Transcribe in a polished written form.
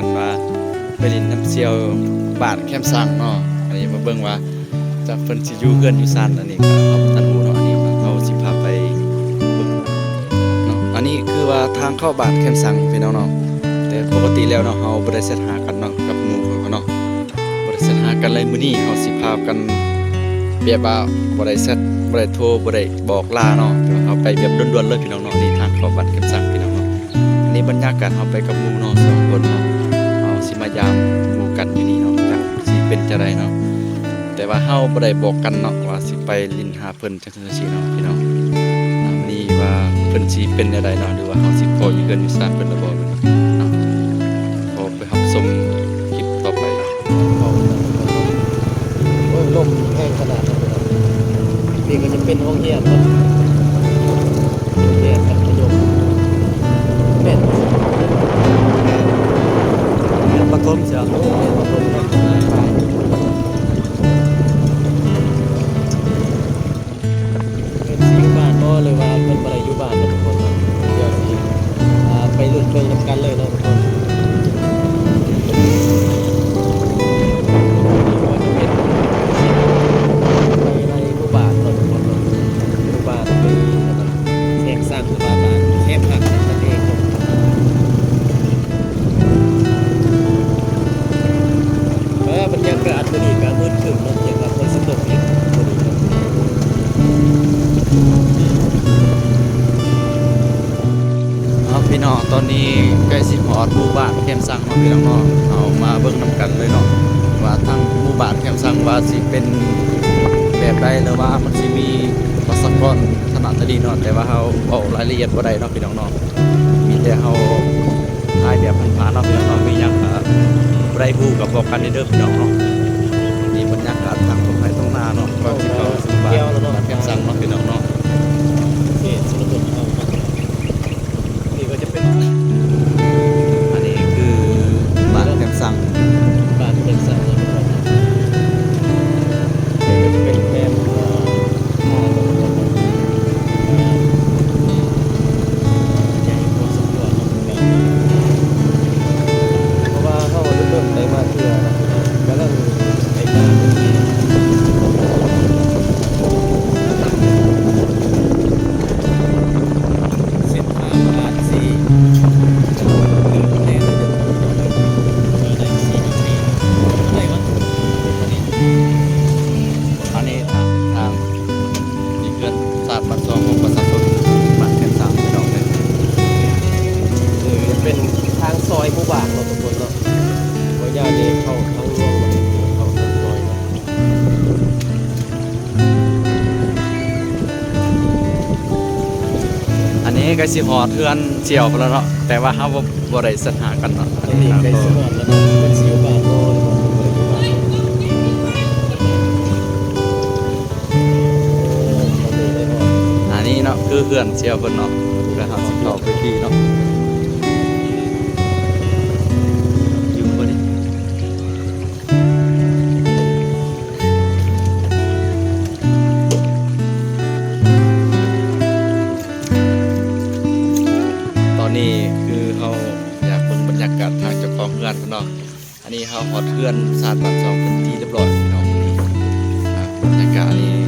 กันว่าไปลินน้ำเซียวบ้านแคมซังเนาะอันนี้มาเบิ่งว่าจะเพิ่นสิอยู่เฮือนอยู่ซ่านอันนี้ก็เฮาบ่ทันรู้เนาะอันนี้เฮาสิพาไปเบิ่งเนาะอันนี้คือว่าทางเข้าบ้านแคมซังพี่น้องเนาะแต่ปกติแล้วเนาะเฮาบ่ได้เซตหากันเนาะกับหมู่เขาเนาะบ่ได้เซตหากันเลยมื้อนี้เฮาสิพากันแบบว่าบ่ได้เซตบ่ได้โทรบ่ได้บอกลาเนาะเฮาไปแบบด่วนๆเลยพี่น้องเนาะนี่ทางเข้าบ้านแคมซังพี่น้องเนาะอันนี้บรรยากาศเฮาไปกับหมู่เนาะ2คนเนาะเฮาสิมายามหมู่กันอยู่นี่เนาะจักสิเป็นจังไดเนาะแต่ว่าเฮาบ่ได้บอกกันเนาะว่าสิไปลินหาเพิ่นจังซี่เนาะพี่น้องนี่ว่าเพิ่นสิเป็นจังไดเนาะหรือว่าเฮาสิพออยู่กันอยู่ซ่านเพิ่นหรือบ่เนาะพอไปรับชมคลิปต่อไปโอ้ยลมแห้งขนาดนั้นเลยนี่ก็จะเป็นห้องเรียนเนาะเรียนมัธยมแม่นเรียนประถมเสียเรียนประถมเนาะเป็นสิอยู่บ้านบ่หรือว่าเพิ่นบ่ได้อยู่บ้านเนาะทุกคนเนาะเดี๋ยวสิไปลุ้นเบิ่งนำกันเลยเนาะทุกคนบรรยากาศวันนี้ก็มืดครึ้มเนาะอย่างกับฝนสิตกอีกวันนี้ครับพี่น้องตอนนี้ใกล้สิฮอดหมู่บ้านแคมซังเนาะพี่น้องเนาะเอามาเบิ่งนำกันเลยเนาะว่าทางหมู่บ้านแคมซังว่าสิเป็นแบบใดหรือว่ามันสิมีประชากรขนาดใดเนาะแต่ว่าเฮาเอารายละเอียดบ่ได้เนาะพี่น้องเนาะมีแต่เฮาถ่ายแบบผ่านๆเนาะพี่น้องเนาะมีหยังก็บ่ได้ฮู้กับบอกกันเด้อพี่น้องเนาะนี่บรรยากาศทางตรงไหนตรงหน้าเนาะก่อนสิเข้าสู่บ้านแคมซังเนาะพี่น้องเนาะ นี่สนุกเอานี่ก็จะเป็น อันนี้คือบ้านแคมซัง บ้านเป็นสันเลยครับนี่ก็จะเป็นแคมป์ใหญ่พอสมควรเพราะว่าเขาเริ่มได้มาเทื่อนะกำลังไอ้ตาเมื่อกี้เส้นทางผ่านสี่อันนี้ทางนี่เกิดศาสตร์บัตรซองของประชาชนบ้านแคมซังพี่น้องเลย เป็นทางซอยหมู่บ้านเราทุกคนเนาะว่าญาติเข้าทางร่วงมาเข้าทางซอยนะ อันนี้ก็สิฮอดเทือนเจียวไปแล้วเนาะแต่ว่าเฮาบ่ได้สัญหากันเนาะ อันนี้ใกล้สมอนแล้วเนาะเป็นสิวบ้านโน่นอันนี้เนาะคือเขื่อนเจียวเพิ่นเนาะแล้วเฮาสิเข้าไปที่เนาะอยู่บ่ดิตอนนี้คือเฮาอยากเบิ่งบรรยากาศทางเจ้าของเฮือนเพิ่นเนาะอันนี้เฮาฮอดเฮือนศาสตร์บ้านซองเป็นที่เรียบร้อยพี่น้องนี่บรรยากาศนี่